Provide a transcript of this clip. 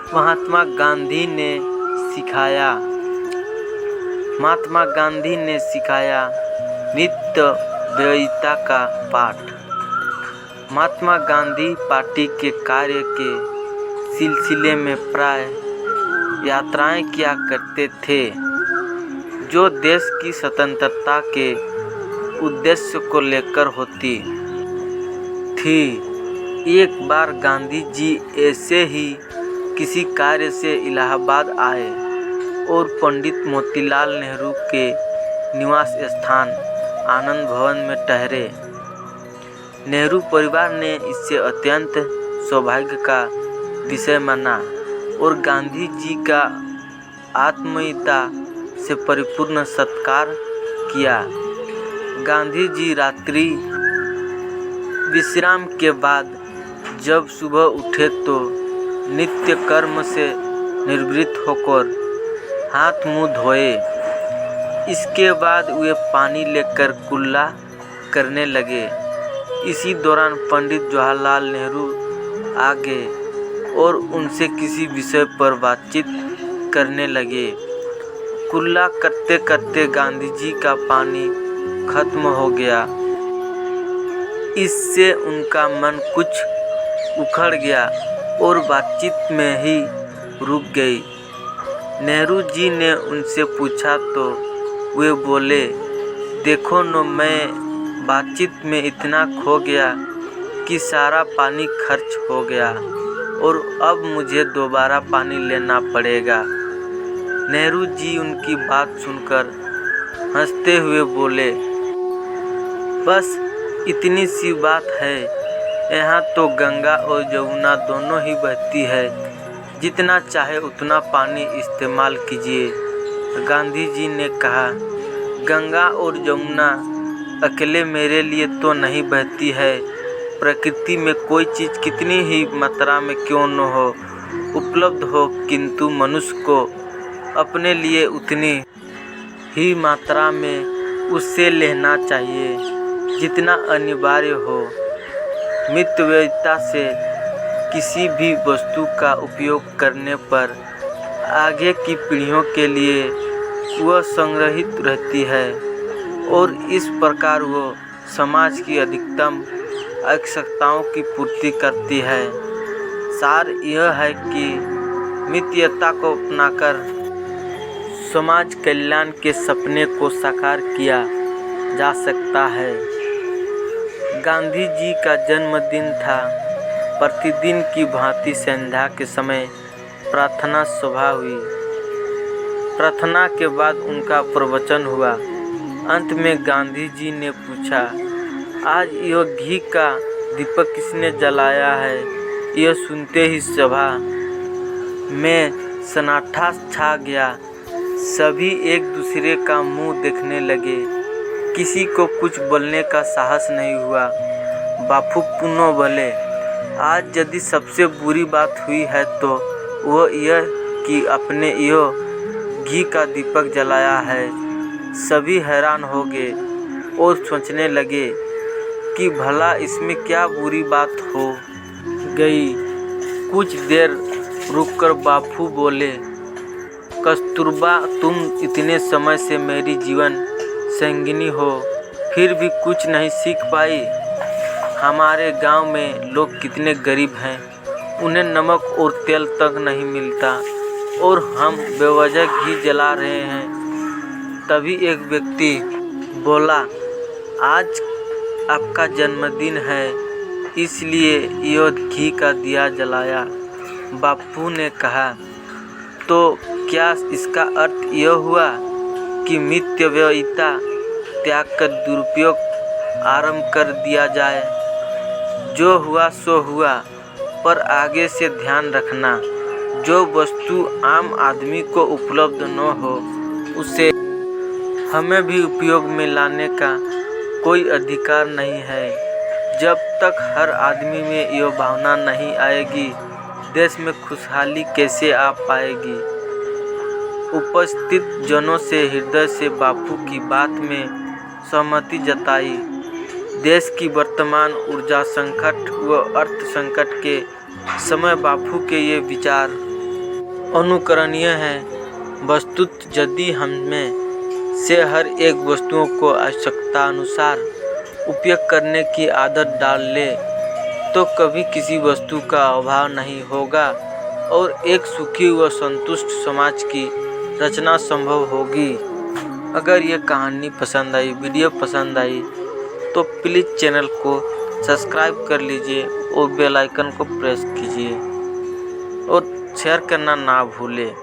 महात्मा गांधी ने सिखाया महात्मा गांधी ने सिखाया मितव्ययिता का पाठ। महात्मा गांधी पार्टी के कार्य के सिलसिले में प्राय यात्राएं किया करते थे जो देश की स्वतंत्रता के उद्देश्य को लेकर होती थी। एक बार गांधी जी ऐसे ही किसी कार्य से इलाहाबाद आए और पंडित मोतीलाल नेहरू के निवास स्थान आनंद भवन में ठहरे। नेहरू परिवार ने इसे अत्यंत सौभाग्य का विषय माना और गांधी जी का आत्मीयता से परिपूर्ण सत्कार किया। गांधी जी रात्रि विश्राम के बाद जब सुबह उठे तो नित्य कर्म से निवृत्त होकर हाथ मुंह धोए। इसके बाद वे पानी लेकर कुल्ला करने लगे। इसी दौरान पंडित जवाहरलाल नेहरू आ गए और उनसे किसी विषय पर बातचीत करने लगे। कुल्ला करते करते गांधी जी का पानी खत्म हो गया। इससे उनका मन कुछ उखड़ गया और बातचीत में ही रुक गई। नेहरू जी ने उनसे पूछा तो वे बोले, देखो न, मैं बातचीत में इतना खो गया कि सारा पानी खर्च हो गया और अब मुझे दोबारा पानी लेना पड़ेगा। नेहरू जी उनकी बात सुनकर हंसते हुए बोले, बस इतनी सी बात है, यहाँ तो गंगा और यमुना दोनों ही बहती है, जितना चाहे उतना पानी इस्तेमाल कीजिए। गांधी जी ने कहा, गंगा और यमुना अकेले मेरे लिए तो नहीं बहती है। प्रकृति में कोई चीज़ कितनी ही मात्रा में क्यों न हो उपलब्ध हो, किंतु मनुष्य को अपने लिए उतनी ही मात्रा में उससे लेना चाहिए जितना अनिवार्य हो। मितव्ययिता से किसी भी वस्तु का उपयोग करने पर आगे की पीढ़ियों के लिए वह संग्रहित रहती है और इस प्रकार वह समाज की अधिकतम आवश्यकताओं की पूर्ति करती है। सार यह है कि मितव्ययिता को अपनाकर समाज कल्याण के सपने को साकार किया जा सकता है। गांधी जी का जन्मदिन था। प्रतिदिन की भांति संध्या के समय प्रार्थना सभा हुई। प्रार्थना के बाद उनका प्रवचन हुआ। अंत में गांधी जी ने पूछा, आज यह घी का दीपक किसने जलाया है? यह सुनते ही सभा में सन्नाटा छा गया। सभी एक दूसरे का मुंह देखने लगे। किसी को कुछ बोलने का साहस नहीं हुआ। बापू पुनः बोले, आज यदि सबसे बुरी बात हुई है तो वह यह कि आपने यह घी का दीपक जलाया है। सभी हैरान हो गए और सोचने लगे कि भला इसमें क्या बुरी बात हो गई। कुछ देर रुककर बापू बोले, कस्तूरबा, तुम इतने समय से मेरी जीवन संगिनी हो, फिर भी कुछ नहीं सीख पाई। हमारे गांव में लोग कितने गरीब हैं, उन्हें नमक और तेल तक नहीं मिलता और हम बेवजह घी जला रहे हैं। तभी एक व्यक्ति बोला, आज आपका जन्मदिन है, इसलिए यह घी का दिया जलाया। बापू ने कहा, तो क्या इसका अर्थ यह हुआ कि मितव्ययिता त्याग कर दुरुपयोग आरंभ कर दिया जाए? जो हुआ सो हुआ, पर आगे से ध्यान रखना, जो वस्तु आम आदमी को उपलब्ध न हो उसे हमें भी उपयोग में लाने का कोई अधिकार नहीं है। जब तक हर आदमी में यह भावना नहीं आएगी, देश में खुशहाली कैसे आ पाएगी। उपस्थित जनों से हृदय से बापू की बात में सहमति जताई। देश की वर्तमान ऊर्जा संकट व अर्थ संकट के समय बापू के ये विचार अनुकरणीय है। वस्तुतः यदि हमें से हर एक वस्तुओं को आवश्यकता अनुसार उपयोग करने की आदत डाल ले तो कभी किसी वस्तु का अभाव नहीं होगा और एक सुखी व संतुष्ट समाज की रचना संभव होगी। अगर ये कहानी पसंद आई, वीडियो पसंद आई तो प्लीज़ चैनल को सब्सक्राइब कर लीजिए और बेल आइकन को प्रेस कीजिए और शेयर करना ना भूलें।